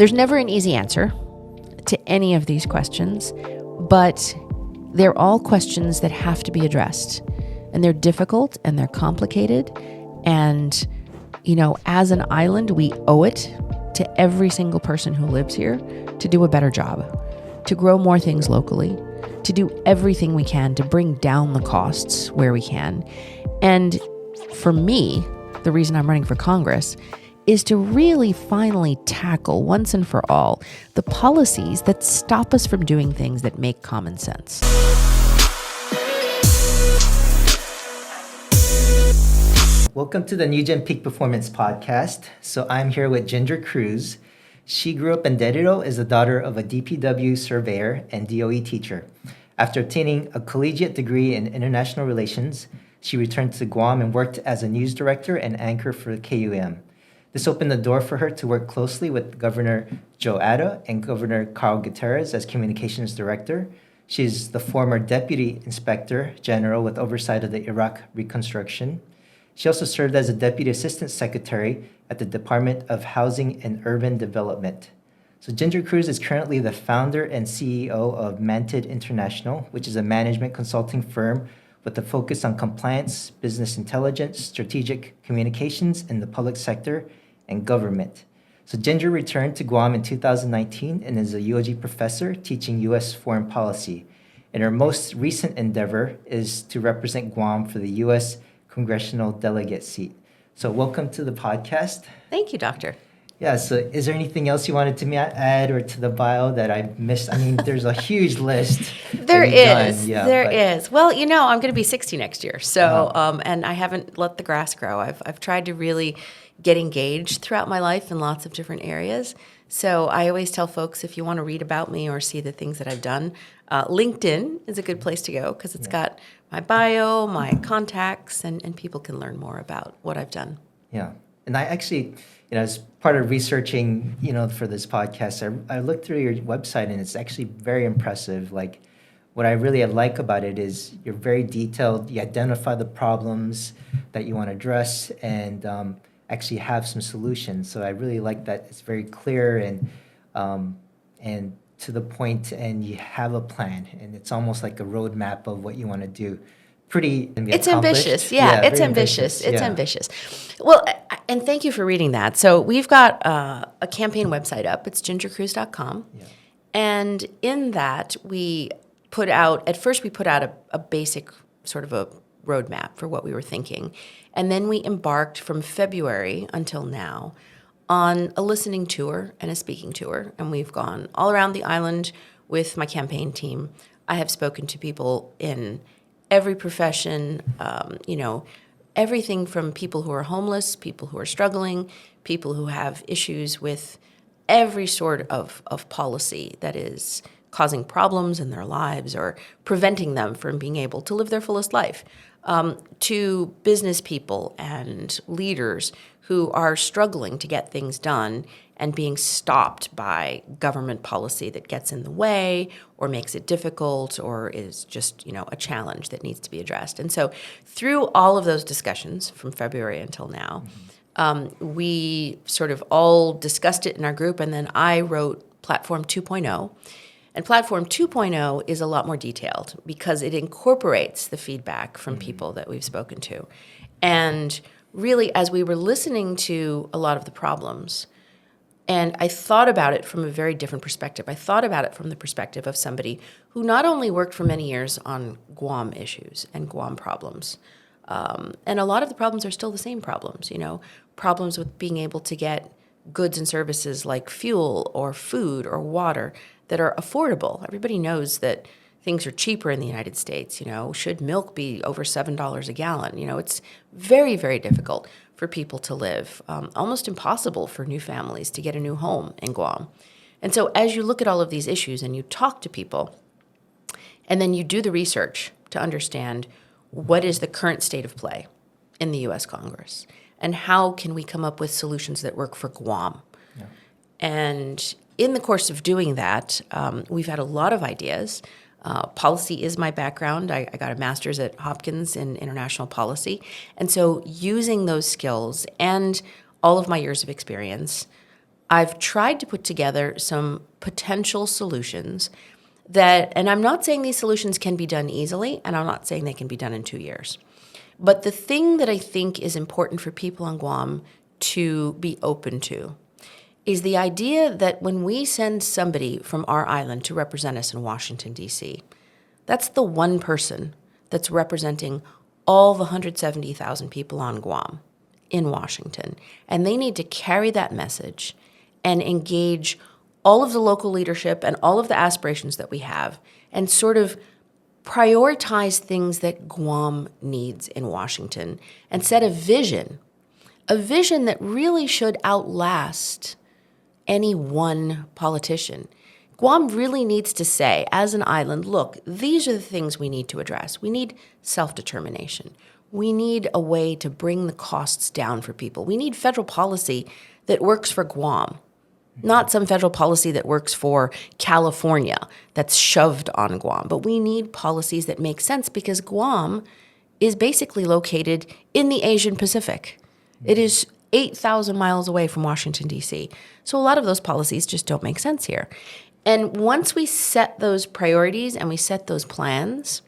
There's never an easy answer to any of these questions, but they're all questions that have to be addressed. And they're difficult and they're complicated. And, as an island, we owe it to every single person who lives here to do a better job, to grow more things locally, to do everything we can to bring down the costs where we can. And for me, the reason I'm running for Congress is to really finally tackle once and for all the policies that stop us from doing things that make common sense. Welcome to the New Gen Peak Performance Podcast. So I'm here with Ginger Cruz. She grew up in Derriro as the daughter of a DPW surveyor and DOE teacher. After obtaining a collegiate degree in international relations, she returned to Guam and worked as a news director and anchor for KUM. This opened the door for her to work closely with Governor Joe Ada and Governor Carl Gutierrez as communications director. She's the former Deputy Inspector General with oversight of the Iraq reconstruction. She also served as a Deputy Assistant Secretary at the Department of Housing and Urban Development. So Ginger Cruz is currently the founder and CEO of Mantid International, which is a management consulting firm with a focus on compliance, business intelligence, strategic communications in the public sector, and government. So Ginger returned to Guam in 2019 and is a UOG professor teaching U.S. foreign policy. And her most recent endeavor is to represent Guam for the U.S. congressional delegate seat. So welcome to the podcast. Thank you, Doctor. Yeah, so is there anything else you wanted to add or to the bio that I missed? I mean, there's a huge list. There is. Well, I'm going to be 60 next year. So, and I haven't let the grass grow. I've tried to really get engaged throughout my life in lots of different areas. So I always tell folks, if you want to read about me or see the things that I've done, LinkedIn is a good place to go because it's got my bio, my contacts, and people can learn more about what I've done. Yeah. And I actually, as part of researching, for this podcast, I looked through your website and it's actually very impressive. Like what I really like about it is you're very detailed. You identify the problems that you want to address and actually have some solutions. So I really like that it's very clear and to the point, and you have a plan, and it's almost like a roadmap of what you want to do. It's ambitious. Yeah, it's ambitious. It's ambitious. Well, and thank you for reading that. So we've got a campaign website up. It's gingercruz.com. Yeah. And in that, we put out a basic sort of a roadmap for what we were thinking. And then we embarked from February until now on a listening tour and a speaking tour. And we've gone all around the island with my campaign team. I have spoken to people in every profession, everything from people who are homeless, people who are struggling, people who have issues with every sort of policy that is causing problems in their lives or preventing them from being able to live their fullest life, to business people and leaders who are struggling to get things done and being stopped by government policy that gets in the way or makes it difficult or is just, a challenge that needs to be addressed. And so through all of those discussions from February until now, we sort of all discussed it in our group, and then I wrote Platform 2.0. And Platform 2.0 is a lot more detailed because it incorporates the feedback from people that we've spoken to. And really, as we were listening to a lot of the problems, and I thought about it from a very different perspective. I thought about it from the perspective of somebody who not only worked for many years on Guam issues and Guam problems, and a lot of the problems are still the same problems, problems with being able to get goods and services like fuel or food or water that are affordable. Everybody knows that things are cheaper in the United States. Should milk be over $7 a gallon? It's very, very difficult for people to live, almost impossible for new families to get a new home in Guam. And so as you look at all of these issues and you talk to people, and then you do the research to understand what is the current state of play in the U.S. Congress, and how can we come up with solutions that work for Guam. Yeah. And in the course of doing that, we've had a lot of ideas. Policy is my background. I got a master's at Hopkins in international policy. And so using those skills and all of my years of experience, I've tried to put together some potential solutions that, and I'm not saying these solutions can be done easily, and I'm not saying they can be done in 2 years. But the thing that I think is important for people on Guam to be open to is the idea that when we send somebody from our island to represent us in Washington, D.C., that's the one person that's representing all the 170,000 people on Guam in Washington. And they need to carry that message and engage all of the local leadership and all of the aspirations that we have and sort of prioritize things that Guam needs in Washington and set a vision that really should outlast any one politician. Guam really needs to say, as an island, look, these are the things we need to address. We need self-determination. We need a way to bring the costs down for people. We need federal policy that works for Guam, not some federal policy that works for California that's shoved on Guam. But we need policies that make sense because Guam is basically located in the Asian Pacific. It is 8,000 miles away from Washington, D.C. So a lot of those policies just don't make sense here. And once we set those priorities and we set those plans,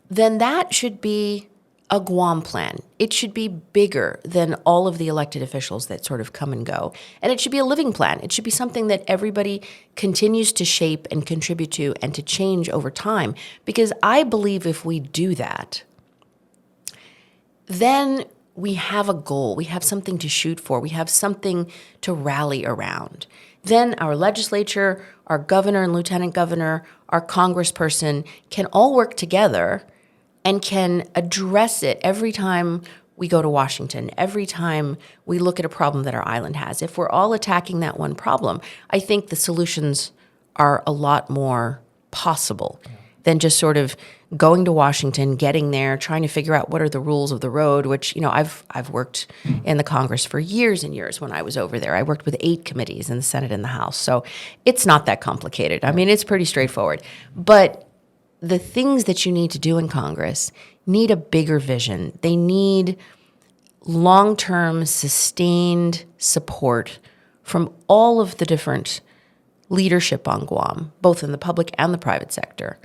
then that should be a Guam plan. It should be bigger than all of the elected officials that sort of come and go. And it should be a living plan. It should be something that everybody continues to shape and contribute to and to change over time. Because I believe if we do that, then we have a goal. We have something to shoot for. We have something to rally around. Then our legislature, our governor and lieutenant governor, our congressperson can all work together and can address it every time we go to Washington, every time we look at a problem that our island has. If we're all attacking that one problem, I think the solutions are a lot more possible than just sort of going to Washington, getting there, trying to figure out what are the rules of the road, which, I've worked in the Congress for years and years when I was over there. I worked with 8 committees in the Senate and the House. So it's not that complicated. I mean, it's pretty straightforward. But the things that you need to do in Congress need a bigger vision. They need long-term, sustained support from all of the different leadership on Guam, both in the public and the private sector.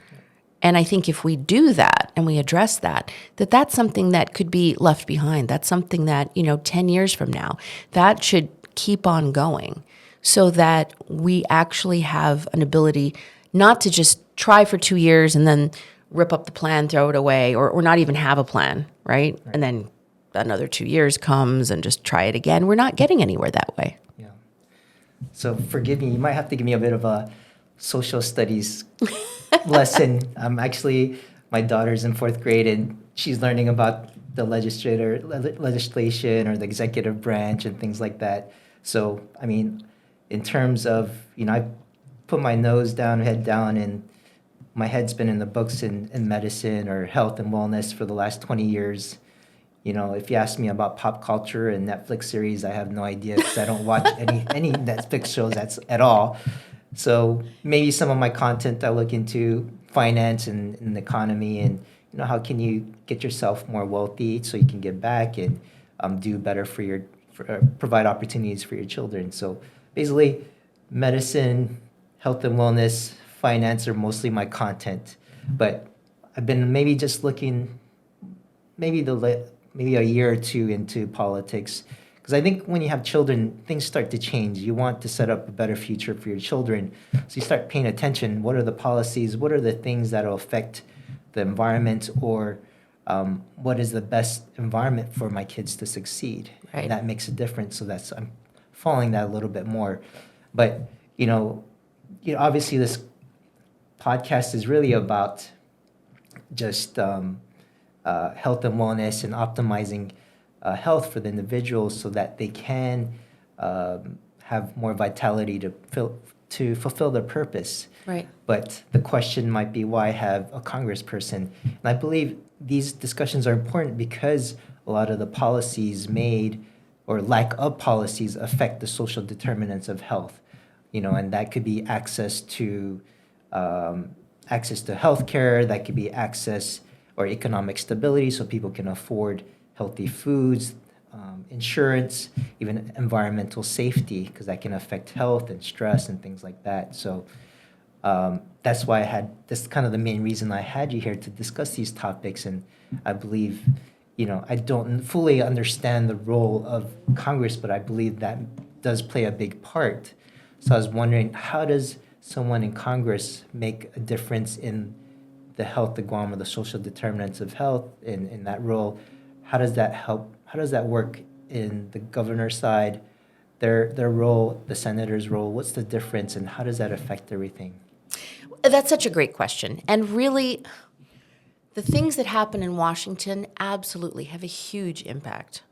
And I think if we do that and we address that, that's something that could be left behind. That's something that, 10 years from now, that should keep on going so that we actually have an ability not to just try for 2 years and then rip up the plan, throw it away, or not even have a plan, right? And then another 2 years comes and just try it again. We're not getting anywhere that way. Yeah. So forgive me, you might have to give me a bit of a social studies lesson. Actually, my daughter's in 4th grade and she's learning about the legislation or the executive branch and things like that. So, I mean, in terms of, I put my nose down, head down, and my head's been in the books in medicine or health and wellness for the last 20 years. If you ask me about pop culture and Netflix series, I have no idea because I don't watch any Netflix shows at all. So maybe some of my content I look into finance and the economy and how can you get yourself more wealthy so you can give back and do better provide opportunities for your children. So basically, medicine, health and wellness, finance are mostly my content. But I've been maybe just looking maybe a year or two into politics. Because I think when you have children, things start to change. You want to set up a better future for your children. So you start paying attention. What are the policies? What are the things that will affect the environment? Or what is the best environment for my kids to succeed? Right. And that makes a difference. So I'm following that a little bit more. But, obviously this podcast is really about just health and wellness and optimizing health for the individuals so that they can have more vitality to fulfill their purpose. Right. But the question might be, why have a congressperson? And I believe these discussions are important because a lot of the policies made or lack of policies affect the social determinants of health. And that could be access to healthcare, that could be access or economic stability so people can afford healthy foods, insurance, even environmental safety, because that can affect health and stress and things like that. So that's why that's kind of the main reason I had you here to discuss these topics. And I believe, I don't fully understand the role of Congress, but I believe that does play a big part. So I was wondering, how does someone in Congress make a difference in the health of Guam, or the social determinants of health in that role? How does that help? How does that work in the governor's side, their role, the senator's role? What's the difference, and how does that affect everything? That's such a great question. And really, the things that happen in Washington absolutely have a huge impact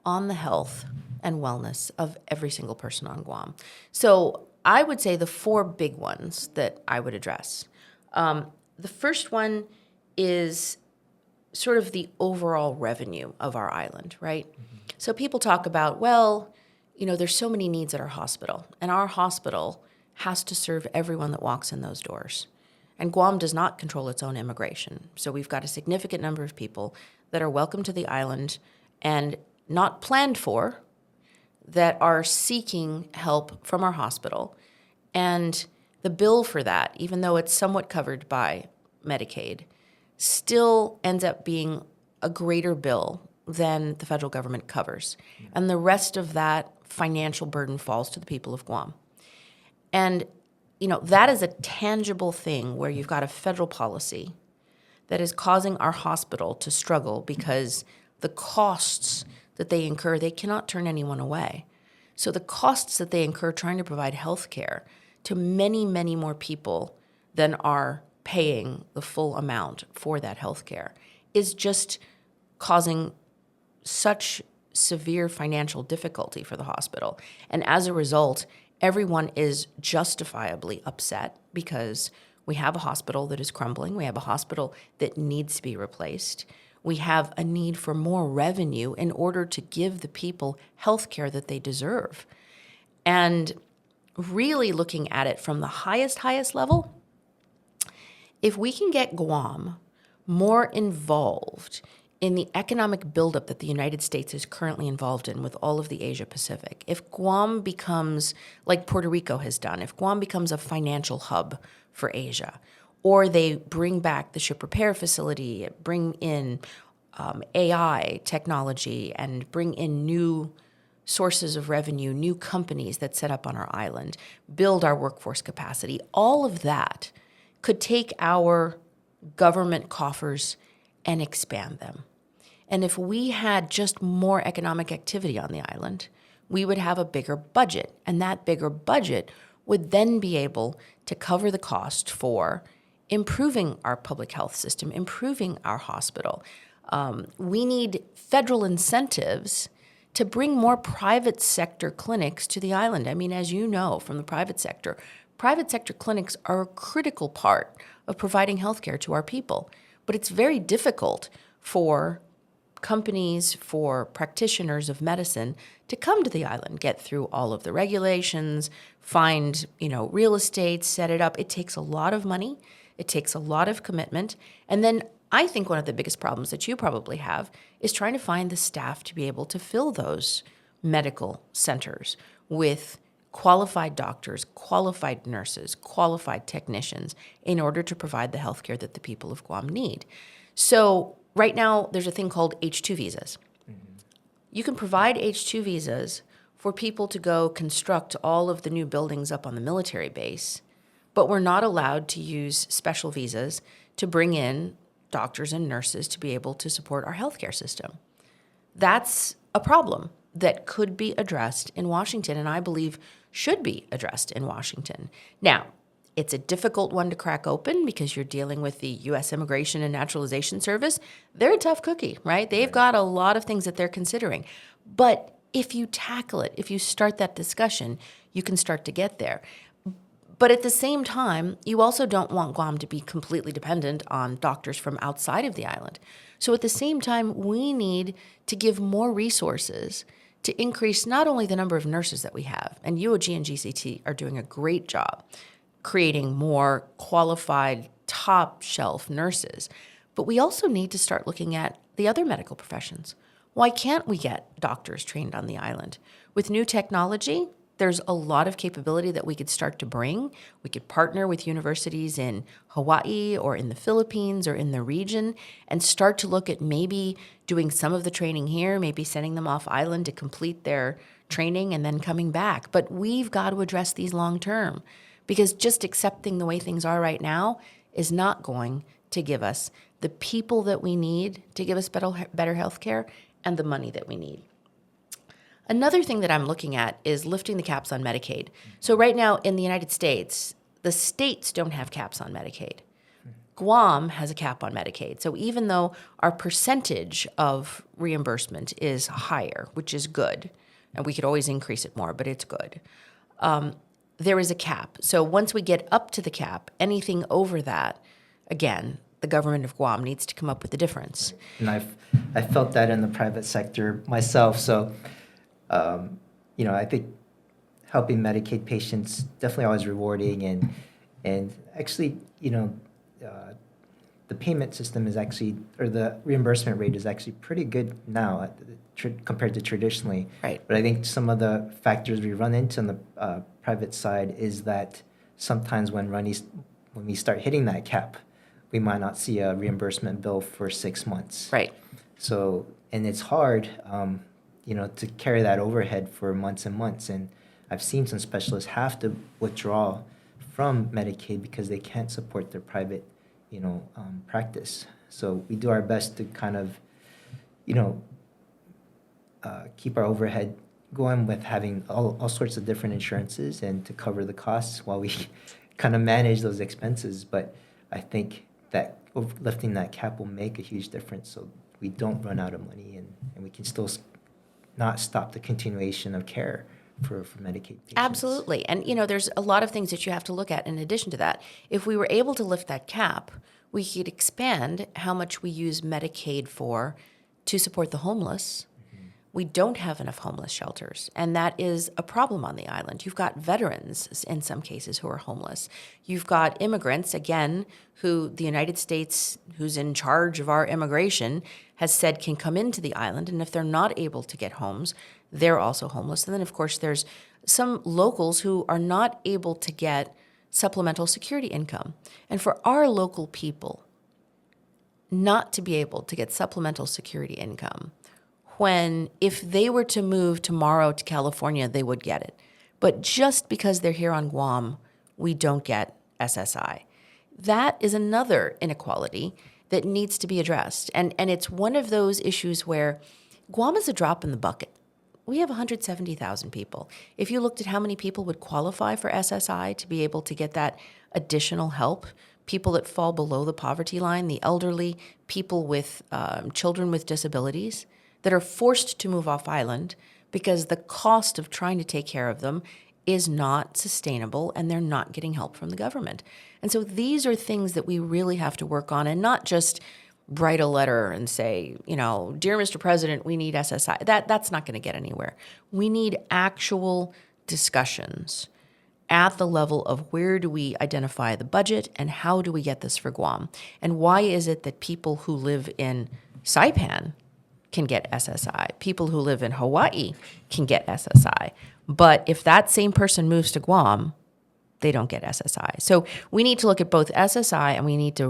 on the health and wellness of every single person on Guam. So I would say the four big ones that I would address. The first one is sort of the overall revenue of our island, right? Mm-hmm. So people talk about, well, there's so many needs at our hospital, and our hospital has to serve everyone that walks in those doors. And Guam does not control its own immigration. So we've got a significant number of people that are welcome to the island and not planned for, that are seeking help from our hospital. And the bill for that, even though it's somewhat covered by Medicaid, still ends up being a greater bill than the federal government covers. And the rest of that financial burden falls to the people of Guam. And, that is a tangible thing where you've got a federal policy that is causing our hospital to struggle because the costs that they incur, they cannot turn anyone away. So the costs that they incur trying to provide health care to many, many more people than are paying the full amount for that health care is just causing such severe financial difficulty for the hospital. And as a result, everyone is justifiably upset because we have a hospital that is crumbling. We have a hospital that needs to be replaced. We have a need for more revenue in order to give the people health care that they deserve. And really looking at it from the highest level, if we can get Guam more involved in the economic buildup that the United States is currently involved in with all of the Asia Pacific, if Guam becomes, like Puerto Rico has done, if Guam becomes a financial hub for Asia, or they bring back the ship repair facility, bring in AI technology, and bring in new sources of revenue, new companies that set up on our island, build our workforce capacity, all of that could take our government coffers and expand them. And if we had just more economic activity on the island, we would have a bigger budget. And that bigger budget would then be able to cover the cost for improving our public health system, improving our hospital. We need federal incentives to bring more private sector clinics to the island. I mean, as you know from the private sector clinics are a critical part of providing healthcare to our people. But it's very difficult for companies, for practitioners of medicine to come to the island, get through all of the regulations, find, real estate, set it up. It takes a lot of money. It takes a lot of commitment. And then I think one of the biggest problems that you probably have is trying to find the staff to be able to fill those medical centers with qualified doctors, qualified nurses, qualified technicians in order to provide the healthcare that the people of Guam need. So right now, there's a thing called H-2 visas. Mm-hmm. You can provide H-2 visas for people to go construct all of the new buildings up on the military base, but we're not allowed to use special visas to bring in doctors and nurses to be able to support our healthcare system. That's a problem that could be addressed in Washington, and I believe should be addressed in Washington. Now, it's a difficult one to crack open because you're dealing with the U.S. Immigration and Naturalization Service. They're a tough cookie, right? They've got a lot of things that they're considering. But if you tackle it, if you start that discussion, you can start to get there. But at the same time, you also don't want Guam to be completely dependent on doctors from outside of the island. So at the same time, we need to give more resources to increase not only the number of nurses that we have, and UOG and GCT are doing a great job creating more qualified, top-shelf nurses, but we also need to start looking at the other medical professions. Why can't we get doctors trained on the island? With new technology, there's a lot of capability that we could start to bring. We could partner with universities in Hawaii or in the Philippines or in the region and start to look at maybe doing some of the training here, maybe sending them off island to complete their training and then coming back. But we've got to address these long term, because just accepting the way things are right now is not going to give us the people that we need to give us better health care and the money that we need. Another thing that I'm looking at is lifting the caps on Medicaid. So right now in the United States, the states don't have caps on Medicaid. Guam has a cap on Medicaid. So even though our percentage of reimbursement is higher, which is good, and we could always increase it more, but it's good, there is a cap. So once we get up to the cap, anything over that, again, the government of Guam needs to come up with the difference. And I felt that in the private sector myself. So, I think helping Medicaid patients definitely always rewarding, and actually, the payment system is actually, or the reimbursement rate is actually pretty good now compared to traditionally. Right. But I think some of the factors we run into on the private side is that sometimes when we start hitting that cap, we might not see a reimbursement bill for 6 months. Right. So, and it's hard, to carry that overhead for months and months. And I've seen some specialists have to withdraw from Medicaid because they can't support their private, practice. So we do our best to kind of, keep our overhead going with having all sorts of different insurances and to cover the costs while we kind of manage those expenses. But I think that lifting that cap will make a huge difference, so we don't run out of money, and we can still not stop the continuation of care for Medicaid patients. Absolutely. And, there's a lot of things that you have to look at in addition to that. If we were able to lift that cap, we could expand how much we use Medicaid to support the homeless. We don't have enough homeless shelters, and that is a problem on the island. You've got veterans in some cases who are homeless. You've got immigrants, again, who the United States, who's in charge of our immigration, has said can come into the island, and if they're not able to get homes, they're also homeless. And then, of course, there's some locals who are not able to get supplemental security income. And for our local people not to be able to get supplemental security income, when if they were to move tomorrow to California, they would get it. But just because they're here on Guam, we don't get SSI. That is another inequality that needs to be addressed. And it's one of those issues where Guam is a drop in the bucket. We have 170,000 people. If you looked at how many people would qualify for SSI to be able to get that additional help, people that fall below the poverty line, the elderly, people with children with disabilities, that are forced to move off island because the cost of trying to take care of them is not sustainable and they're not getting help from the government. And so these are things that we really have to work on, and not just write a letter and say, dear Mr. President, we need SSI. That's not going to get anywhere. We need actual discussions at the level of where do we identify the budget and how do we get this for Guam? And why is it that people who live in Saipan can get SSI. People who live in Hawaii can get SSI. But if that same person moves to Guam, they don't get SSI. So we need to look at both SSI and we need to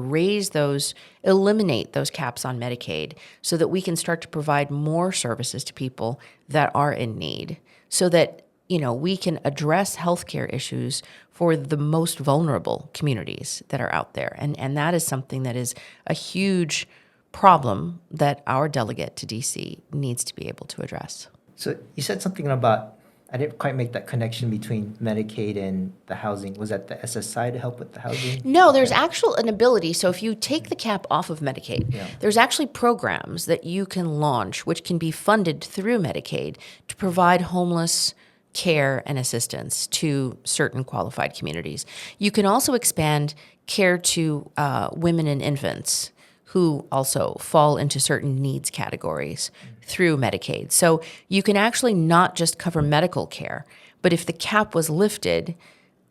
eliminate those caps on Medicaid so that we can start to provide more services to people that are in need, so that, we can address healthcare issues for the most vulnerable communities that are out there. And that is something that is a huge problem that our delegate to DC needs to be able to address. So you said something about, I didn't quite make that connection between Medicaid and the housing. Was that the SSI to help with the housing? No, there's an ability. So if you take the cap off of Medicaid, there's actually programs that you can launch, which can be funded through Medicaid to provide homeless care and assistance to certain qualified communities. You can also expand care to women and infants who also fall into certain needs categories through Medicaid. So you can actually not just cover medical care, but if the cap was lifted,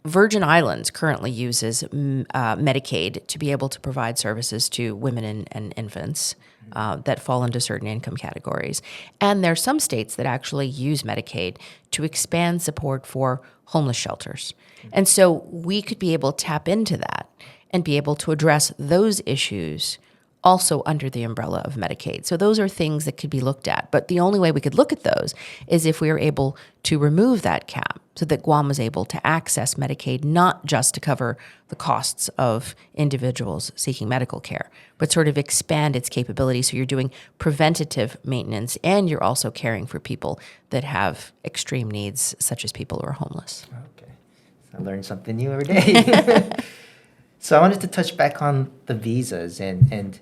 Virgin Islands currently uses Medicaid to be able to provide services to women and infants that fall into certain income categories. And there are some states that actually use Medicaid to expand support for homeless shelters. And so we could be able to tap into that and be able to address those issues also under the umbrella of Medicaid. So those are things that could be looked at. But the only way we could look at those is if we were able to remove that cap so that Guam was able to access Medicaid, not just to cover the costs of individuals seeking medical care, but sort of expand its capabilities. So you're doing preventative maintenance and you're also caring for people that have extreme needs, such as people who are homeless. Okay. So I learned something new every day. So I wanted to touch back on the visas and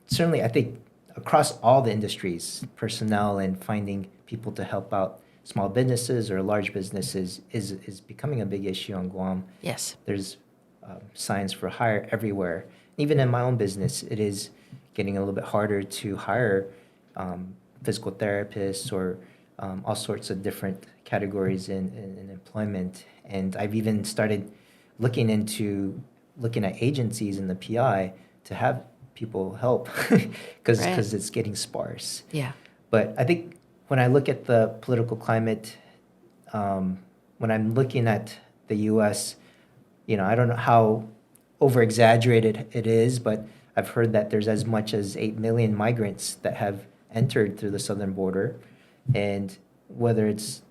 certainly I think across all the industries, personnel and finding people to help out small businesses or large businesses is becoming a big issue on Guam. Yes. There's signs for hire everywhere. Even in my own business, it is getting a little bit harder to hire physical therapists or all sorts of different categories in employment. And I've even started looking at agencies in the PI to have people help because it's getting sparse. Yeah. But I think when I look at the political climate, when I'm looking at the U.S., I don't know how over-exaggerated it is, but I've heard that there's as much as 8 million migrants that have entered through the southern border. And whether it's,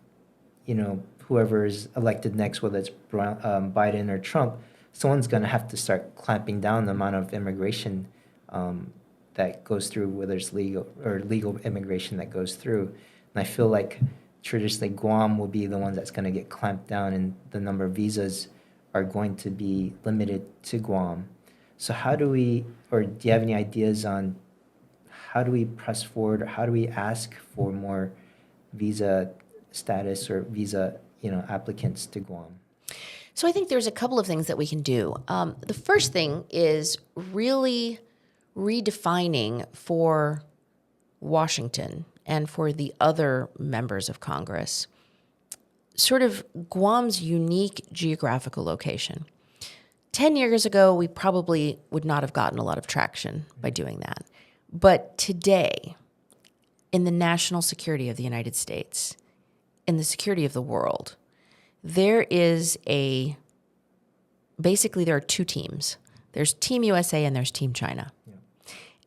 whoever is elected next, whether it's Biden or Trump, someone's going to have to start clamping down the amount of immigration that goes through, whether it's legal immigration that goes through. And I feel like traditionally Guam will be the one that's going to get clamped down, and the number of visas are going to be limited to Guam. So do you have any ideas on how do we press forward, or how do we ask for more visa status or visa, applicants to Guam? So I think there's a couple of things that we can do. The first thing is really redefining for Washington and for the other members of Congress sort of Guam's unique geographical location. 10 years ago, we probably would not have gotten a lot of traction by doing that. But today, in the national security of the United States, in the security of the world, there are two teams. There's Team USA and there's Team China. Yeah.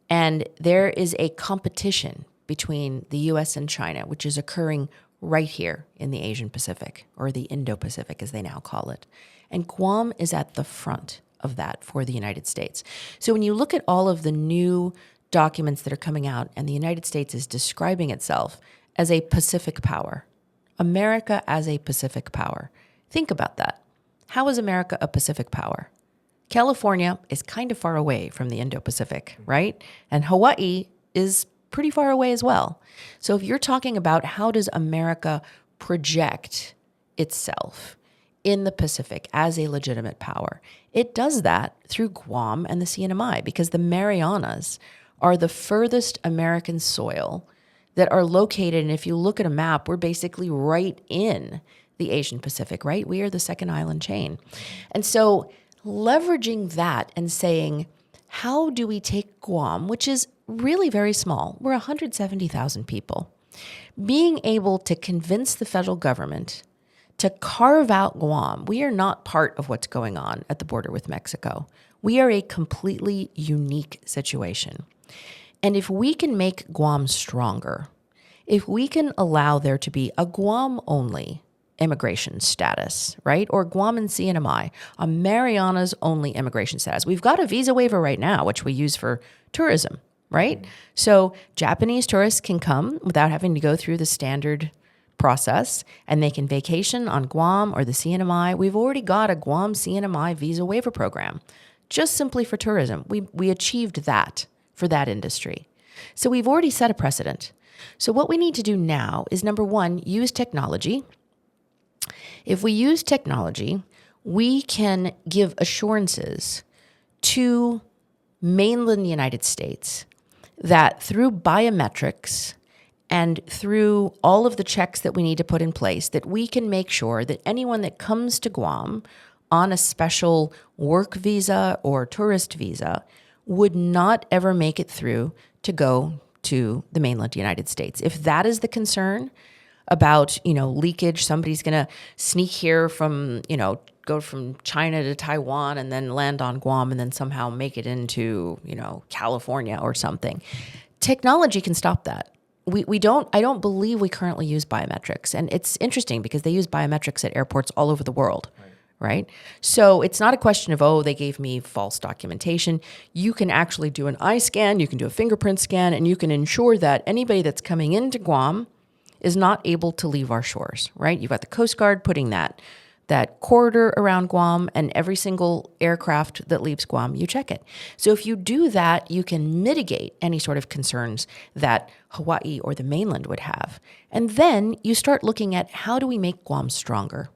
And there is a competition between the US and China, which is occurring right here in the Asian Pacific, or the Indo-Pacific as they now call it. And Guam is at the front of that for the United States. So when you look at all of the new documents that are coming out, and the United States is describing itself as a Pacific power, America as a Pacific power. Think about that. How is America a Pacific power? California is kind of far away from the Indo-Pacific, right? And Hawaii is pretty far away as well. So if you're talking about how does America project itself in the Pacific as a legitimate power, it does that through Guam and the CNMI, because the Marianas are the furthest American soil that are located, and if you look at a map, we're basically right in the Asian Pacific, right? We are the second island chain. And so leveraging that and saying, how do we take Guam, which is really very small, we're 170,000 people, being able to convince the federal government to carve out Guam. We are not part of what's going on at the border with Mexico. We are a completely unique situation. And if we can make Guam stronger, if we can allow there to be a Guam-only immigration status, right? Or Guam and CNMI, a Marianas-only immigration status. We've got a visa waiver right now, which we use for tourism, right? So Japanese tourists can come without having to go through the standard process, and they can vacation on Guam or the CNMI. We've already got a Guam CNMI visa waiver program, just simply for tourism. We achieved that for that industry. So we've already set a precedent. So what we need to do now is, number one, use technology. If we use technology, we can give assurances to mainland United States that through biometrics and through all of the checks that we need to put in place, that we can make sure that anyone that comes to Guam on a special work visa or tourist visa would not ever make it through to go to the mainland United States. If that is the concern about, leakage, somebody's going to sneak here from, go from China to Taiwan and then land on Guam and then somehow make it into, California or something. Technology can stop that. I don't believe we currently use biometrics. And it's interesting because they use biometrics at airports all over the world. Right? So it's not a question of, they gave me false documentation. You can actually do an eye scan, you can do a fingerprint scan, and you can ensure that anybody that's coming into Guam is not able to leave our shores, right? You've got the Coast Guard putting that corridor around Guam, and every single aircraft that leaves Guam, you check it. So if you do that, you can mitigate any sort of concerns that Hawaii or the mainland would have. And then you start looking at, how do we make Guam stronger?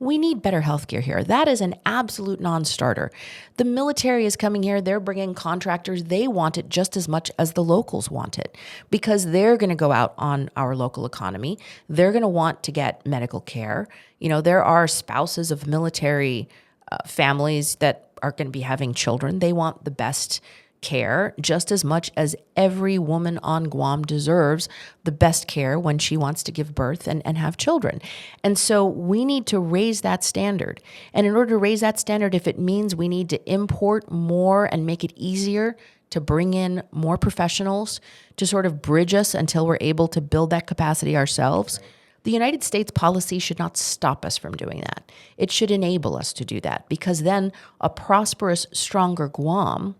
We need better healthcare here. That is an absolute non-starter. The military is coming here. They're bringing contractors. They want it just as much as the locals want it, because they're going to go out on our local economy. They're going to want to get medical care. There are spouses of military families that are going to be having children. They want the best care just as much as every woman on Guam deserves the best care when she wants to give birth and have children. And so we need to raise that standard. And in order to raise that standard, if it means we need to import more and make it easier to bring in more professionals to sort of bridge us until we're able to build that capacity ourselves, the United States policy should not stop us from doing that. It should enable us to do that, because then a prosperous, stronger Guam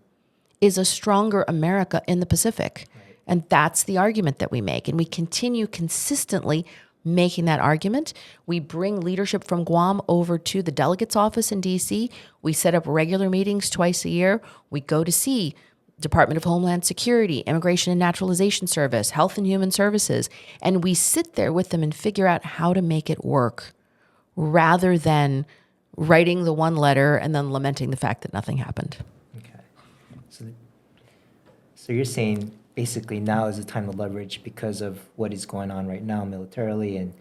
is a stronger America in the Pacific. Right. And that's the argument that we make. And we continue consistently making that argument. We bring leadership from Guam over to the delegates office in DC. We set up regular meetings twice a year. We go to see Department of Homeland Security, Immigration and Naturalization Service, Health and Human Services. And we sit there with them and figure out how to make it work, rather than writing the one letter and then lamenting the fact that nothing happened. So you're saying basically now is the time to leverage, because of what is going on right now militarily and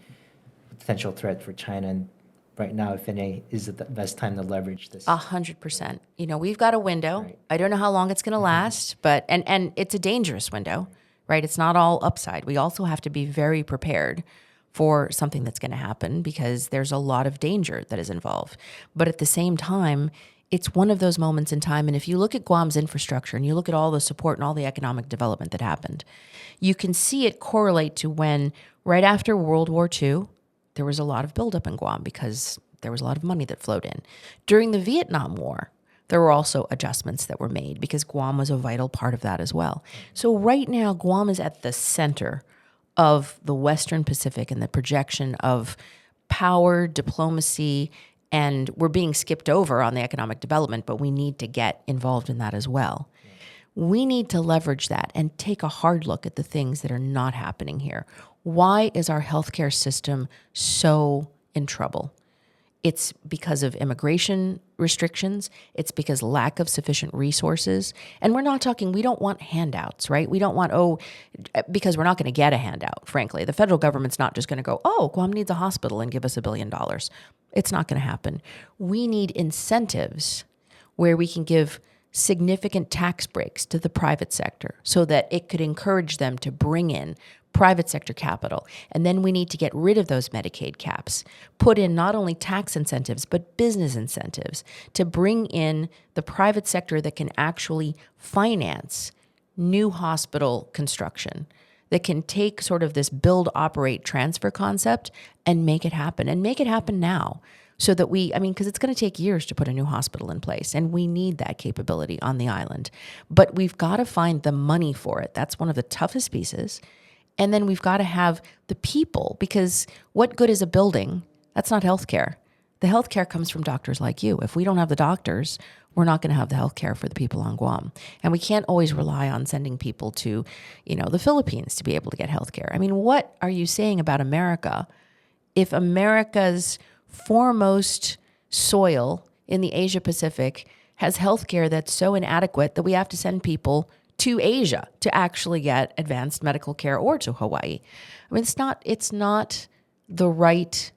potential threat for China. And right now, if any, is it the best time to leverage this? 100%. We've got a window. Right. I don't know how long it's going to last, but and it's a dangerous window, right? It's not all upside. We also have to be very prepared for something that's going to happen, because there's a lot of danger that is involved. But at the same time, it's one of those moments in time. And if you look at Guam's infrastructure and you look at all the support and all the economic development that happened, you can see it correlate to when, right after World War II, there was a lot of buildup in Guam because there was a lot of money that flowed in. During the Vietnam War, there were also adjustments that were made because Guam was a vital part of that as well. So right now, Guam is at the center of the Western Pacific and the projection of power, diplomacy, and we're being skipped over on the economic development, but we need to get involved in that as well. We need to leverage that and take a hard look at the things that are not happening here. Why is our healthcare system so in trouble? It's because of immigration restrictions. It's because lack of sufficient resources. And we're not talking, we don't want handouts, right? We don't want, because we're not going to get a handout, frankly. The federal government's not just going to go, Guam needs a hospital and give us $1 billion. It's not going to happen. We need incentives where we can give significant tax breaks to the private sector so that it could encourage them to bring in private sector capital. And then we need to get rid of those Medicaid caps, put in not only tax incentives, but business incentives to bring in the private sector that can actually finance new hospital construction, that can take sort of this build, operate, transfer concept and make it happen now. So that because it's going to take years to put a new hospital in place, and we need that capability on the island. But we've got to find the money for it. That's one of the toughest pieces. And then we've got to have the people, because what good is a building? That's not healthcare. The healthcare comes from doctors like you. If we don't have the doctors, we're not going to have the healthcare for the people on Guam. And we can't always rely on sending people to, the Philippines to be able to get healthcare. What are you saying about America if America's foremost soil in the Asia Pacific has healthcare that's so inadequate that we have to send people to Asia to actually get advanced medical care or to Hawaii. I mean, it's not the right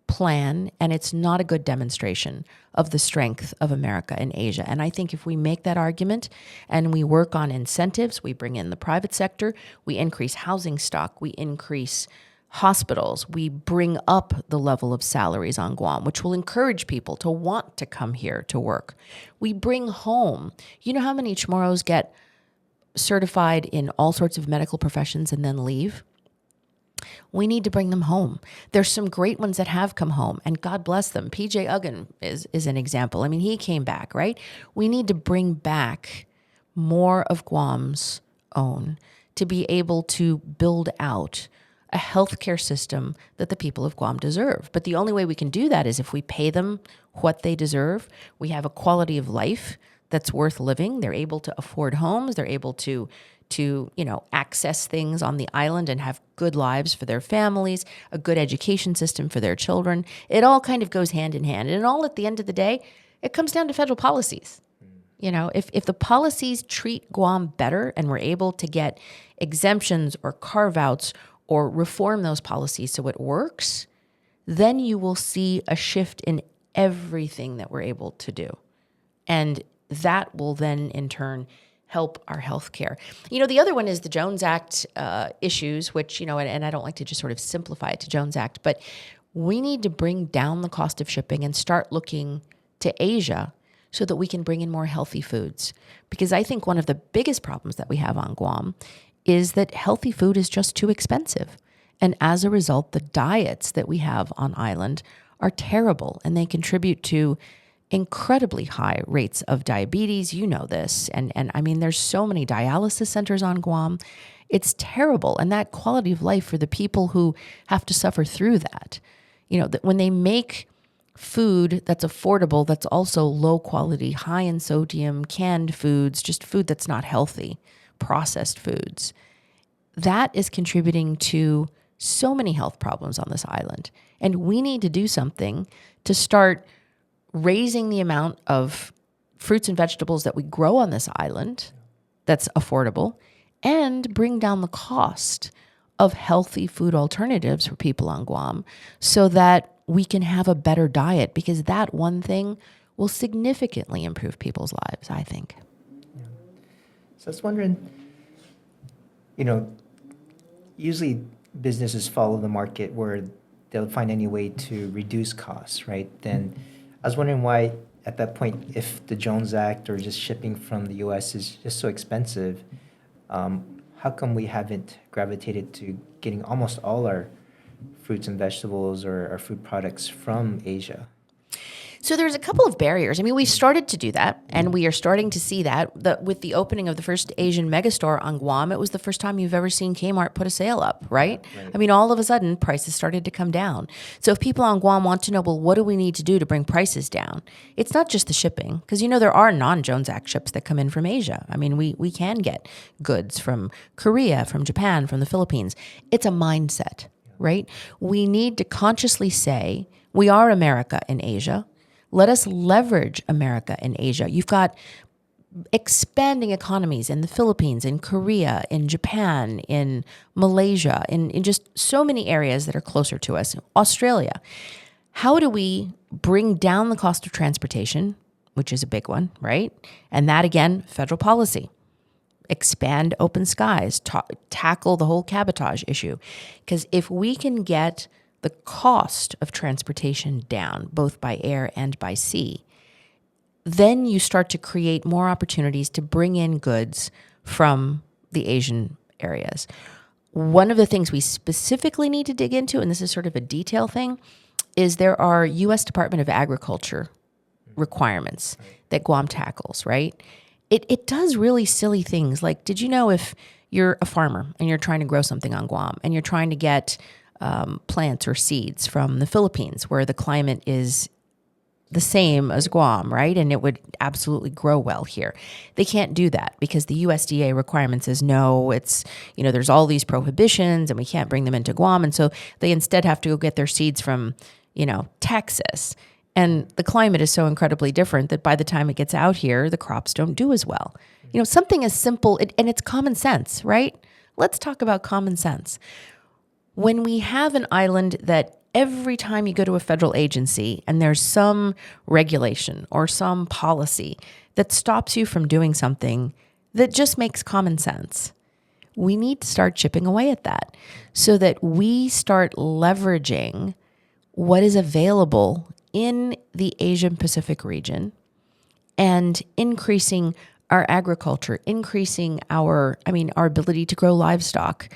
plan, and it's not a good demonstration of the strength of America in Asia. And I think if we make that argument and we work on incentives, we bring in the private sector, we increase housing stock, we increase hospitals, we bring up the level of salaries on Guam, which will encourage people to want to come here to work. We bring home, you know how many Chamorros get certified in all sorts of medical professions and then leave? We need to bring them home. There's some great ones that have come home, and God bless them. PJ Uggan is an example. I mean, he came back, right? We need to bring back more of Guam's own to be able to build out a healthcare system that the people of Guam deserve. But the only way we can do that is if we pay them what they deserve. We have a quality of life that's worth living. They're able to afford homes. They're able to access things on the island and have good lives for their families, a good education system for their children. It all kind of goes hand in hand. And all at the end of the day, it comes down to federal policies. You know, if the policies treat Guam better and we're able to get exemptions or carve-outs or reform those policies so it works, then you will see a shift in everything that we're able to do. And that will then, in turn, help our healthcare. You know, the other one is the Jones Act issues, which, and I don't like to just sort of simplify it to Jones Act, but we need to bring down the cost of shipping and start looking to Asia so that we can bring in more healthy foods. Because I think one of the biggest problems that we have on Guam is that healthy food is just too expensive. And as a result, the diets that we have on island are terrible, and they contribute to incredibly high rates of diabetes. You know this. And I mean, there's so many dialysis centers on Guam. It's terrible. And that quality of life for the people who have to suffer through that, that when they make food that's affordable, that's also low quality, high in sodium, canned foods, just food that's not healthy, processed foods, that is contributing to so many health problems on this island. And we need to do something to start raising the amount of fruits and vegetables that we grow on this island that's affordable, and bring down the cost of healthy food alternatives for people on Guam so that we can have a better diet, because that one thing will significantly improve people's lives, I think. Yeah. So I was wondering, usually businesses follow the market where they'll find any way to reduce costs, right? Then I was wondering why, at that point, if the Jones Act or just shipping from the U.S. is just so expensive, how come we haven't gravitated to getting almost all our fruits and vegetables or our food products from Asia? So there's a couple of barriers. I mean, we started to do that, and we are starting to see that with the opening of the first Asian megastore on Guam. It was the first time you've ever seen Kmart put a sale up, right? I mean, all of a sudden, prices started to come down. So if people on Guam want to know, well, what do we need to do to bring prices down? It's not just the shipping, because, there are non-Jones Act ships that come in from Asia. I mean, we can get goods from Korea, from Japan, from the Philippines. It's a mindset, right? We need to consciously say, we are America in Asia. Let us leverage America in Asia. You've got expanding economies in the Philippines, in Korea, in Japan, in Malaysia, in just so many areas that are closer to us. Australia. How do we bring down the cost of transportation, which is a big one, right? And that, again, federal policy. Expand open skies, tackle the whole cabotage issue. Because if we can get the cost of transportation down, both by air and by sea, then you start to create more opportunities to bring in goods from the Asian areas. One of the things we specifically need to dig into, and this is sort of a detail thing, is there are U.S. Department of Agriculture requirements that Guam tackles, right? It does really silly things. Like, did you know if you're a farmer and you're trying to grow something on Guam and you're trying to get plants or seeds from the Philippines, where the climate is the same as Guam, right? And it would absolutely grow well here. They can't do that because the USDA requirement says, no, it's, there's all these prohibitions and we can't bring them into Guam. And so they instead have to go get their seeds from, Texas. And the climate is so incredibly different that by the time it gets out here, the crops don't do as well. Something as simple, and it's common sense, right? Let's talk about common sense. When we have an island that every time you go to a federal agency and there's some regulation or some policy that stops you from doing something that just makes common sense, we need to start chipping away at that so that we start leveraging what is available in the Asian Pacific region and increasing our agriculture, increasing our ability to grow livestock,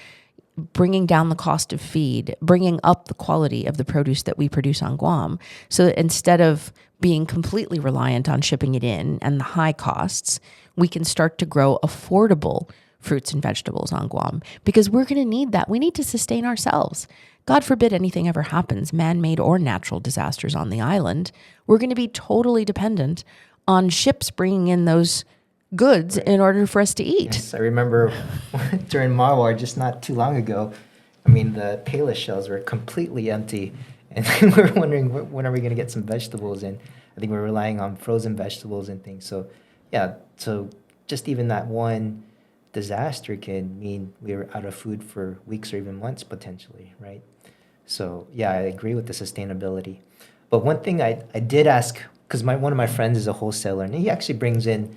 bringing down the cost of feed, bringing up the quality of the produce that we produce on Guam. So that instead of being completely reliant on shipping it in and the high costs, we can start to grow affordable fruits and vegetables on Guam, because we're going to need that. We need to sustain ourselves. God forbid anything ever happens, man-made or natural disasters on the island. We're going to be totally dependent on ships bringing in those goods in order for us to eat. Yes, I remember during Marwar, just not too long ago, the Palis shells were completely empty. And we were wondering, when are we going to get some vegetables? And I think we're relying on frozen vegetables and things. So, so just even that one disaster can mean we were out of food for weeks or even months potentially, right? So, I agree with the sustainability. But one thing I did ask, because one of my friends is a wholesaler, and he actually brings in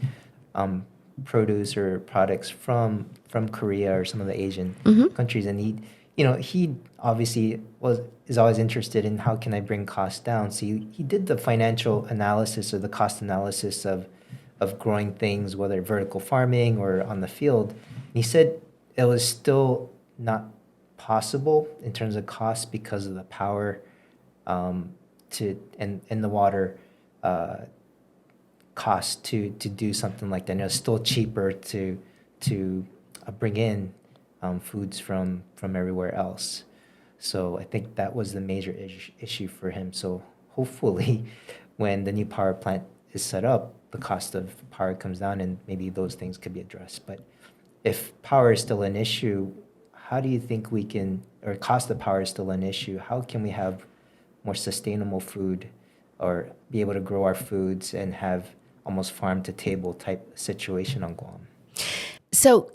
produce or products from Korea or some of the Asian countries, and he obviously is always interested in how can I bring costs down. So he did the financial analysis or the cost analysis of growing things, whether vertical farming or on the field. And he said it was still not possible in terms of cost because of the power and the water cost to do something like that. And it was still cheaper to bring in foods from everywhere else. So I think that was the major issue for him. So hopefully when the new power plant is set up, the cost of power comes down and maybe those things could be addressed. But if power is still an issue, how do you think we can, or cost of power is still an issue, how can we have more sustainable food or be able to grow our foods and have almost farm to table type situation on Guam? So,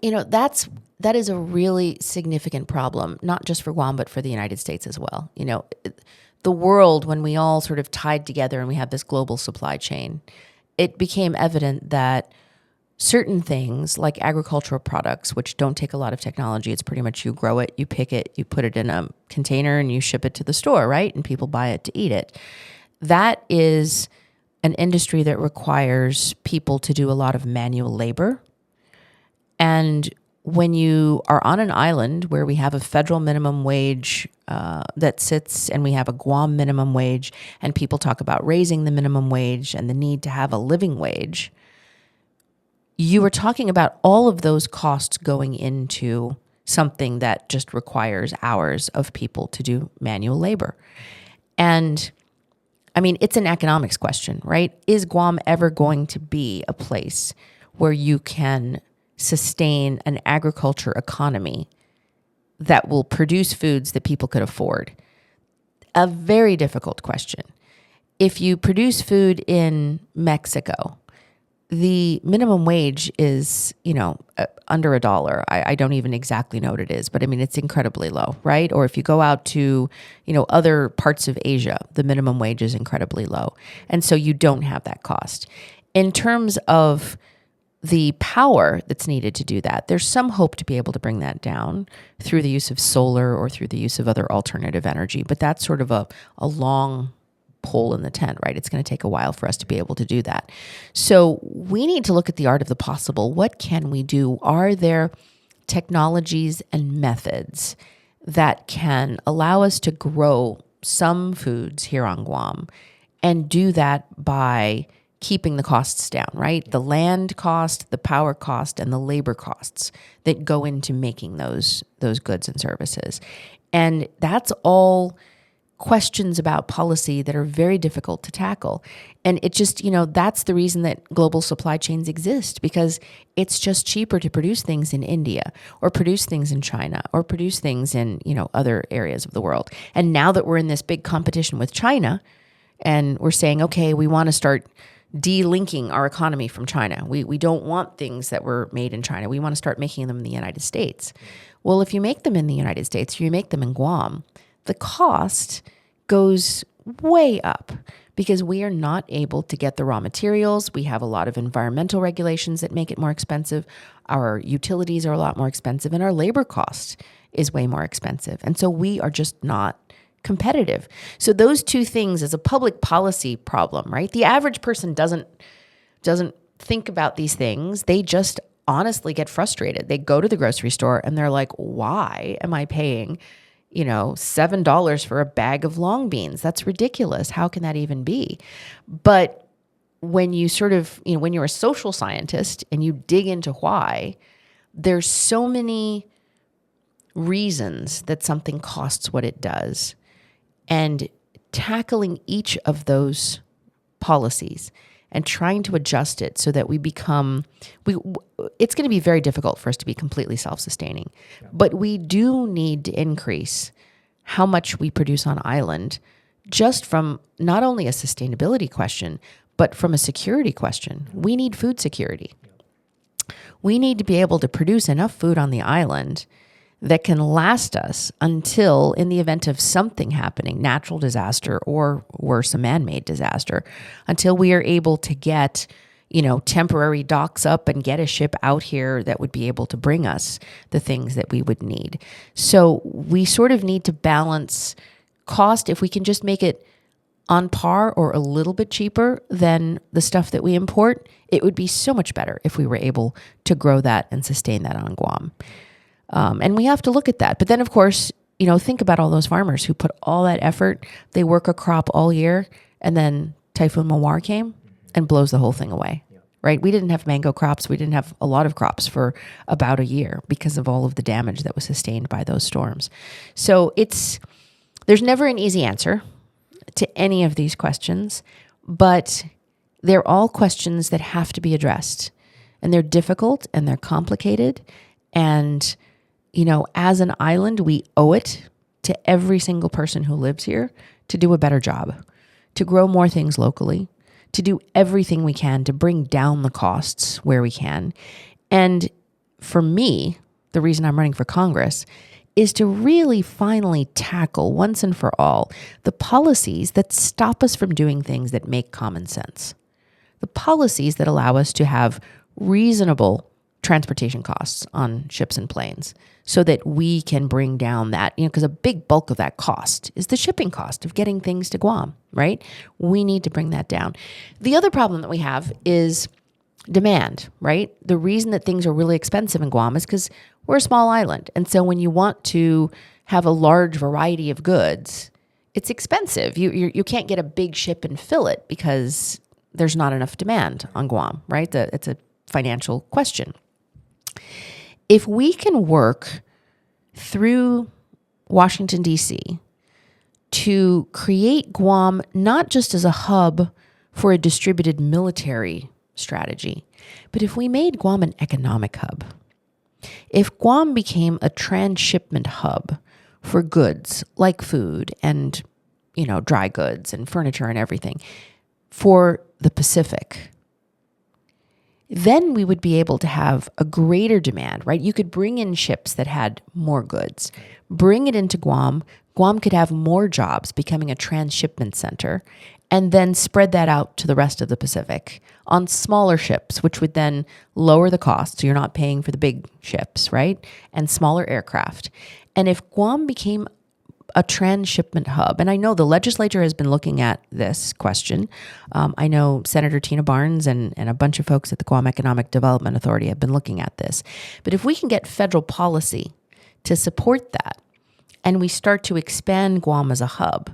that is a really significant problem, not just for Guam, but for the United States as well. The world, when we all sort of tied together and we have this global supply chain, it became evident that certain things like agricultural products, which don't take a lot of technology, it's pretty much you grow it, you pick it, you put it in a container and you ship it to the store, right? And people buy it to eat it. That is an industry that requires people to do a lot of manual labor. And when you are on an island where we have a federal minimum wage that sits, and we have a Guam minimum wage, and people talk about raising the minimum wage and the need to have a living wage, you are talking about all of those costs going into something that just requires hours of people to do manual labor. And it's an economics question, right? Is Guam ever going to be a place where you can sustain an agriculture economy that will produce foods that people could afford? A very difficult question. If you produce food in Mexico, the minimum wage is, under $1. I don't even exactly know what it is, but it's incredibly low, right? Or if you go out to, other parts of Asia, the minimum wage is incredibly low. And so you don't have that cost. In terms of the power that's needed to do that, there's some hope to be able to bring that down through the use of solar or through the use of other alternative energy. But that's sort of a long pole in the tent, right? It's going to take a while for us to be able to do that. So we need to look at the art of the possible. What can we do? Are there technologies and methods that can allow us to grow some foods here on Guam and do that by keeping the costs down, right? The land cost, the power cost, and the labor costs that go into making those goods and services. And that's all questions about policy that are very difficult to tackle. And it just, that's the reason that global supply chains exist, because it's just cheaper to produce things in India or produce things in China or produce things in, other areas of the world. And now that we're in this big competition with China, and we're saying, okay, we want to start delinking our economy from China. We don't want things that were made in China. We want to start making them in the United States. Well, if you make them in the United States, or you make them in Guam, the cost goes way up because we are not able to get the raw materials. We have a lot of environmental regulations that make it more expensive. Our utilities are a lot more expensive, and our labor cost is way more expensive. And so we are just not competitive. So those two things is a public policy problem, right? The average person doesn't think about these things. They just honestly get frustrated. They go to the grocery store and they're like, why am I paying, $7 for a bag of long beans? That's ridiculous. How can that even be? But when you when you're a social scientist and you dig into why, there's so many reasons that something costs what it does. And tackling each of those policies and trying to adjust it so that it's going to be very difficult for us to be completely self-sustaining. Yeah. But we do need to increase how much we produce on island, just from not only a sustainability question, but from a security question. We need food security. Yeah. We need to be able to produce enough food on the island that can last us until, in the event of something happening, natural disaster or worse, a man-made disaster, until we are able to get, temporary docks up and get a ship out here that would be able to bring us the things that we would need. So we sort of need to balance cost. If we can just make it on par or a little bit cheaper than the stuff that we import, it would be so much better if we were able to grow that and sustain that on Guam. And we have to look at that. But then, of course, think about all those farmers who put all that effort. They work a crop all year, and then Typhoon Mawar came and blows the whole thing away, right? We didn't have mango crops. We didn't have a lot of crops for about a year because of all of the damage that was sustained by those storms. So there's never an easy answer to any of these questions, but they're all questions that have to be addressed. And they're difficult and they're complicated. And as an island, we owe it to every single person who lives here to do a better job, to grow more things locally, to do everything we can to bring down the costs where we can. And for me, the reason I'm running for Congress is to really finally tackle once and for all the policies that stop us from doing things that make common sense, the policies that allow us to have reasonable transportation costs on ships and planes so that we can bring down that, because a big bulk of that cost is the shipping cost of getting things to Guam, right? We need to bring that down. The other problem that we have is demand, right? The reason that things are really expensive in Guam is because we're a small island. And so when you want to have a large variety of goods, it's expensive. You can't get a big ship and fill it because there's not enough demand on Guam, right? It's a financial question. If we can work through Washington, D.C. to create Guam not just as a hub for a distributed military strategy, but if we made Guam an economic hub, if Guam became a transshipment hub for goods like food and, dry goods and furniture and everything for the Pacific, then we would be able to have a greater demand, right? You could bring in ships that had more goods, bring it into Guam. Guam could have more jobs, becoming a transshipment center, and then spread that out to the rest of the Pacific on smaller ships, which would then lower the cost. So you're not paying for the big ships, right? And smaller aircraft. And if Guam became a transshipment hub, and I know the legislature has been looking at this question. I know Senator Tina Barnes and a bunch of folks at the Guam Economic Development Authority have been looking at this. But if we can get federal policy to support that, and we start to expand Guam as a hub,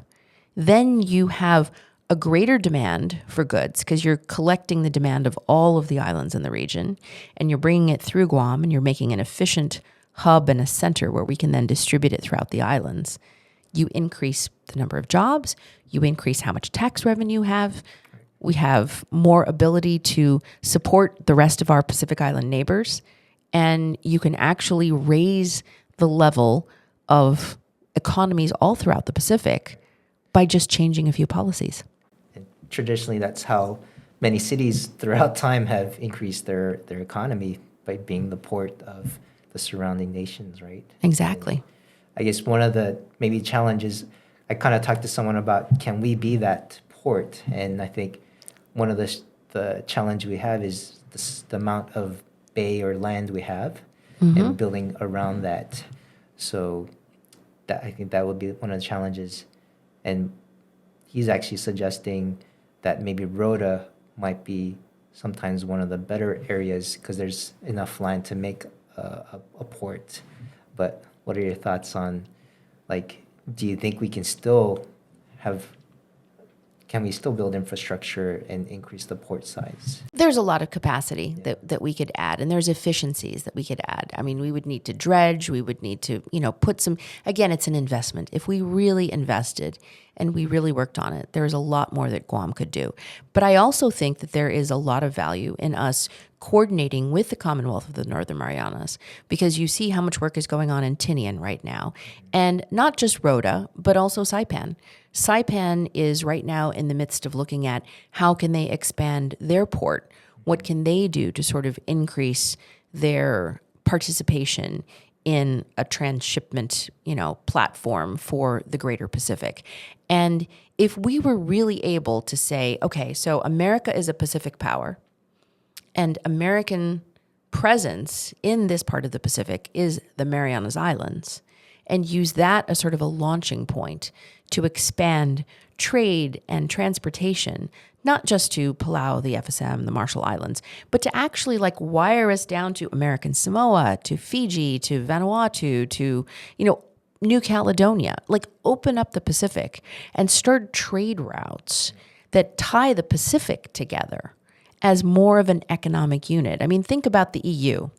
then you have a greater demand for goods because you're collecting the demand of all of the islands in the region, and you're bringing it through Guam, and you're making an efficient hub and a center where we can then distribute it throughout the islands. You increase the number of jobs, you increase how much tax revenue you have. We have more ability to support the rest of our Pacific Island neighbors, and you can actually raise the level of economies all throughout the Pacific by just changing a few policies. traditionally that's how many cities throughout time have increased their economy by being the port of the surrounding nations, right? Exactly. I guess one of the maybe challenges, I kind of talked to someone about, can we be that port? And I think one of the challenge we have is the amount of bay or land we have and building around that. So that I think that would be one of the challenges. And he's actually suggesting that maybe Rhoda might be sometimes one of the better areas because there's enough land to make a port. But what are your thoughts on, like, do you think we can still can we still build infrastructure and increase the port size? There's a lot of capacity that we could add, and there's efficiencies that we could add. I mean, we would need to dredge, we would need to, put some, again, it's an investment. If we really invested and we really worked on it, there's a lot more that Guam could do. But I also think that there is a lot of value in us coordinating with the Commonwealth of the Northern Marianas, because you see how much work is going on in Tinian right now. And not just Rhoda, but also Saipan. Saipan is right now in the midst of looking at how can they expand their port? What can they do to sort of increase their participation in a transshipment, platform for the greater Pacific? And if we were really able to say, okay, so America is a Pacific power, and American presence in this part of the Pacific is the Marianas Islands, and use that as sort of a launching point to expand trade and transportation, not just to Palau, the FSM, the Marshall Islands, but to actually wire us down to American Samoa, to Fiji, to Vanuatu, to, New Caledonia, open up the Pacific and start trade routes that tie the Pacific together as more of an economic unit. I mean, think about the EU,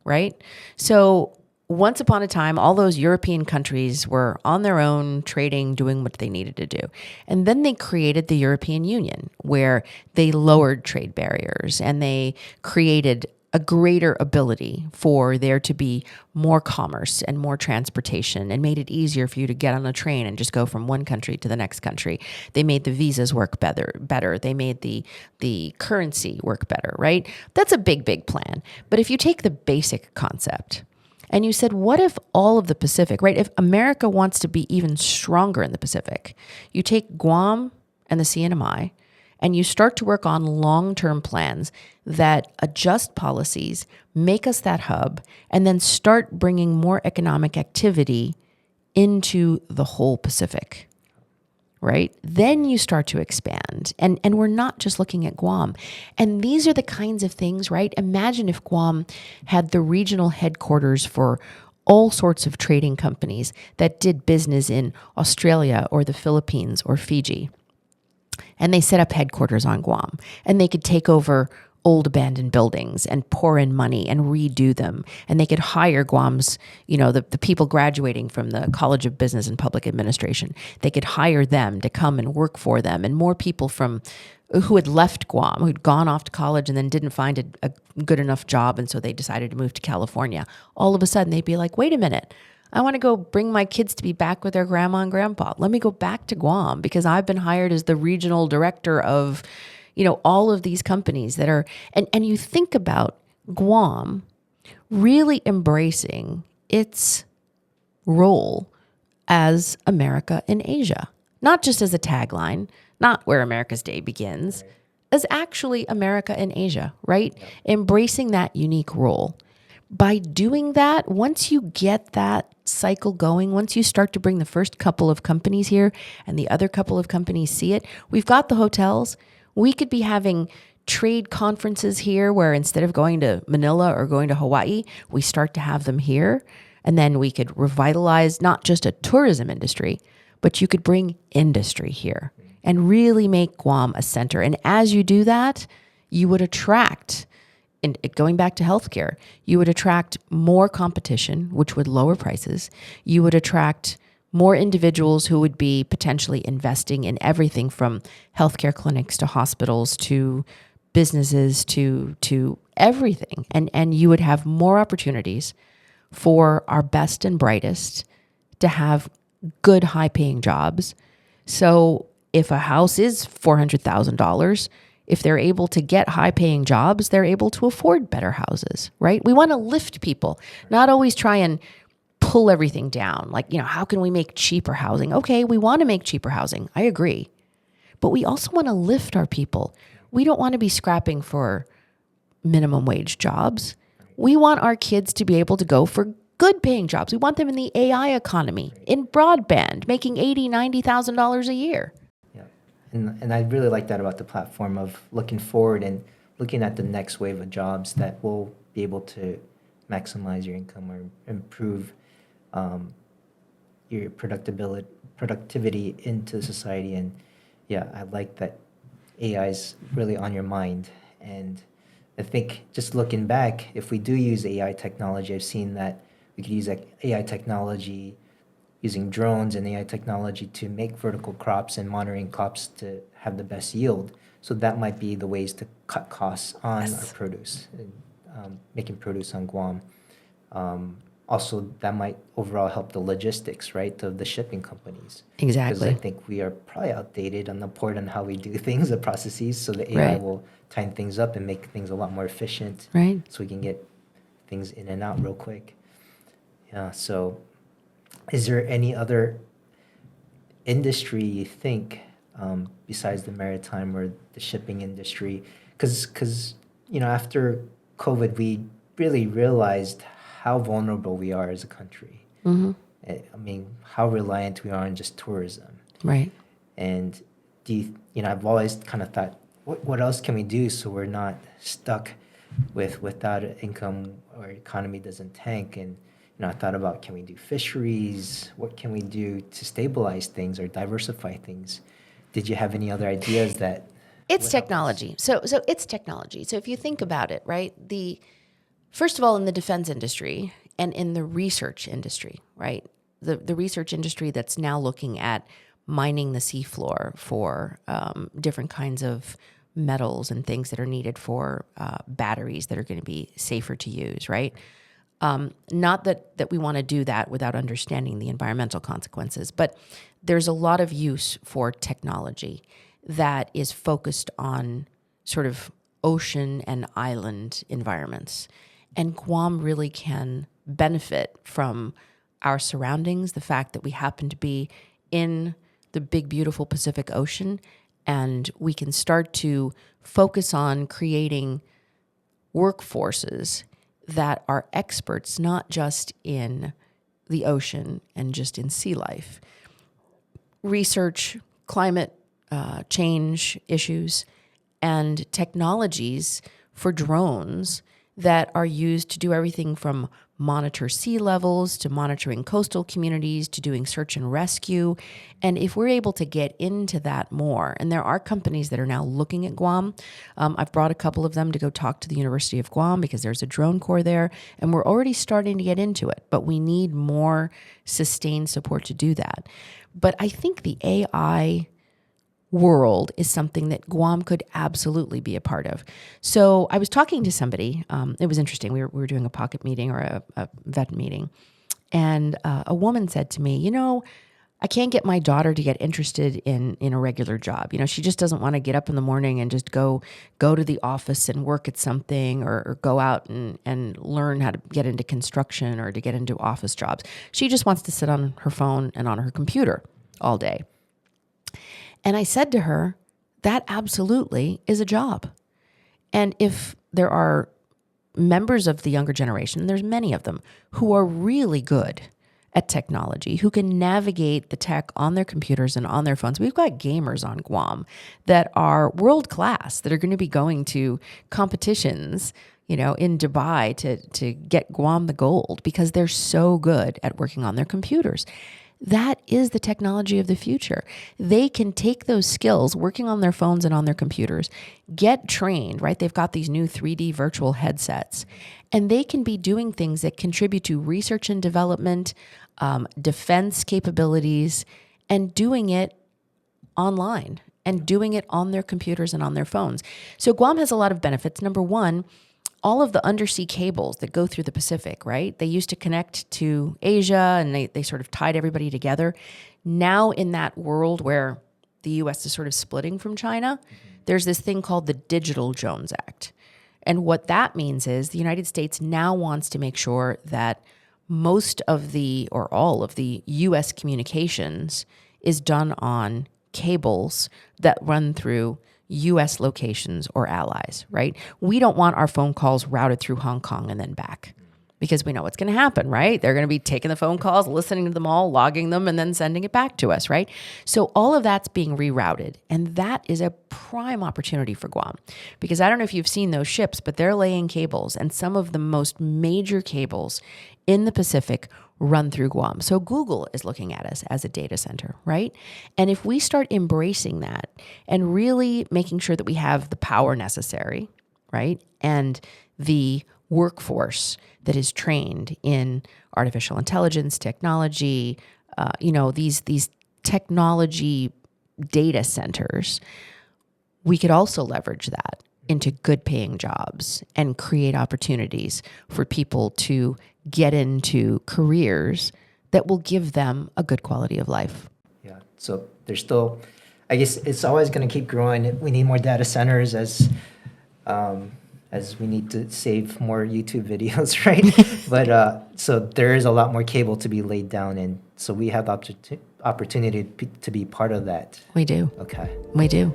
right? So once upon a time, all those European countries were on their own, trading, doing what they needed to do. And then they created the European Union, where they lowered trade barriers and they created a greater ability for there to be more commerce and more transportation, and made it easier for you to get on a train and just go from one country to the next country. They made the visas work better. They made the currency work better, right? That's a big plan. But if you take the basic concept and you said, what if all of the Pacific, right? If America wants to be even stronger in the Pacific, you take Guam and the CNMI, and you start to work on long-term plans that adjust policies, make us that hub, and then start bringing more economic activity into the whole Pacific, right? Then you start to expand. And we're not just looking at Guam. And these are the kinds of things, right? Imagine if Guam had the regional headquarters for all sorts of trading companies that did business in Australia or the Philippines or Fiji. And they set up headquarters on Guam, and they could take over old abandoned buildings and pour in money and redo them. And they could hire Guam's, the people graduating from the College of Business and Public Administration. They could hire them to come and work for them. And more people who had left Guam, who'd gone off to college and then didn't find a good enough job, and so they decided to move to California. All of a sudden, they'd be like, wait a minute. I want to go bring my kids to be back with their grandma and grandpa. Let me go back to Guam because I've been hired as the regional director of, all of these companies that are, and you think about Guam really embracing its role as America in Asia, not just as a tagline, not where America's Day begins, as actually America in Asia, right? Yep. Embracing that unique role. By doing that, once you get that cycle going, once you start to bring the first couple of companies here and the other couple of companies see it, we've got the hotels. We could be having trade conferences here where instead of going to Manila or going to Hawaii, we start to have them here. And then we could revitalize not just a tourism industry, but you could bring industry here and really make Guam a center. And as you do that, you would attract, and going back to healthcare, you would attract more competition, which would lower prices. You would attract more individuals who would be potentially investing in everything from healthcare clinics to hospitals to businesses to everything. And you would have more opportunities for our best and brightest to have good, high-paying jobs. So if a house is $400,000, if they're able to get high-paying jobs, they're able to afford better houses, right? We want to lift people, not always try and pull everything down. Like, how can we make cheaper housing? Okay, we want to make cheaper housing. I agree. But we also want to lift our people. We don't want to be scrapping for minimum wage jobs. We want our kids to be able to go for good paying jobs. We want them in the AI economy, in broadband, making $80,000, $90,000 a year. Yeah. And I really like that about the platform of looking forward and looking at the next wave of jobs that will be able to maximize your income or improve your productivity into society. And yeah, I like that AI is really on your mind. And I think just looking back, if we do use AI technology, I've seen that we could use AI technology using drones and AI technology to make vertical crops and monitoring crops to have the best yield. So that might be the ways to cut costs on our produce, and, making produce on Guam. Also, that might overall help the logistics, right, of the shipping companies. Exactly. Because I think we are probably outdated on the port on how we do things, the processes. So the AI will tighten things up and make things a lot more efficient. Right. So we can get things in and out real quick. Yeah. So, is there any other industry you think besides the maritime or the shipping industry? Because after COVID, we really realized how vulnerable we are as a country. Mm-hmm. I mean, how reliant we are on just tourism. Right. And I've always kind of thought, what else can we do so we're not stuck without income or economy doesn't tank? And I thought about, can we do fisheries? What can we do to stabilize things or diversify things? Did you have any other ideas that? It's technology. So it's technology. So if you think about it, right, first of all, in the defense industry and in the research industry, right, the research industry that's now looking at mining the seafloor for different kinds of metals and things that are needed for batteries that are going to be safer to use, right? Not that we want to do that without understanding the environmental consequences, but there's a lot of use for technology that is focused on sort of ocean and island environments. And Guam really can benefit from our surroundings, the fact that we happen to be in the big, beautiful Pacific Ocean, and we can start to focus on creating workforces that are experts, not just in the ocean and just in sea life. Research, climate change issues, and technologies for drones that are used to do everything from monitor sea levels to monitoring coastal communities to doing search and rescue. And if we're able to get into that more, and there are companies that are now looking at Guam. I've brought a couple of them to go talk to the University of Guam because there's a drone corps there, and we're already starting to get into it, but we need more sustained support to do that. But I think the AI world is something that Guam could absolutely be a part of. So I was talking to somebody. It was interesting. We were doing a pocket meeting or a vet meeting. And a woman said to me, I can't get my daughter to get interested in a regular job. She just doesn't want to get up in the morning and just go to the office and work at something or go out and learn how to get into construction or to get into office jobs. She just wants to sit on her phone and on her computer all day. And I said to her, that absolutely is a job. And if there are members of the younger generation, and there's many of them, who are really good at technology, who can navigate the tech on their computers and on their phones. We've got gamers on Guam that are world class, that are going to be going to competitions, in Dubai to get Guam the gold because they're so good at working on their computers. That is the technology of the future. They can take those skills working on their phones and on their computers, get trained, right? They've got these new 3D virtual headsets, and they can be doing things that contribute to research and development, defense capabilities, and doing it online and doing it on their computers and on their phones. So Guam has a lot of benefits. Number one, all of the undersea cables that go through the Pacific, right? They used to connect to Asia and they sort of tied everybody together. Now in that world where the U.S. is sort of splitting from China, there's this thing called the Digital Jones Act. And what that means is the United States now wants to make sure that most of the, or all of the U.S. communications is done on cables that run through U.S. locations or allies, right? We don't want our phone calls routed through Hong Kong and then back, because we know what's going to happen, right? They're going to be taking the phone calls, listening to them all, logging them, and then sending it back to us, right? So all of that's being rerouted. And that is a prime opportunity for Guam, because I don't know if you've seen those ships, but they're laying cables, and some of the most major cables in the Pacific run through Guam. So Google is looking at us as a data center, right? And if we start embracing that and really making sure that we have the power necessary, right, and the workforce that is trained in artificial intelligence, technology, these technology data centers, we could also leverage that into good paying jobs and create opportunities for people to get into careers that will give them a good quality of life. Yeah. So there's still, I guess it's always going to keep growing. We need more data centers as we need to save more YouTube videos, right? But so there is a lot more cable to be laid down, and so we have opportunity to be part of that. We do. Okay. We do.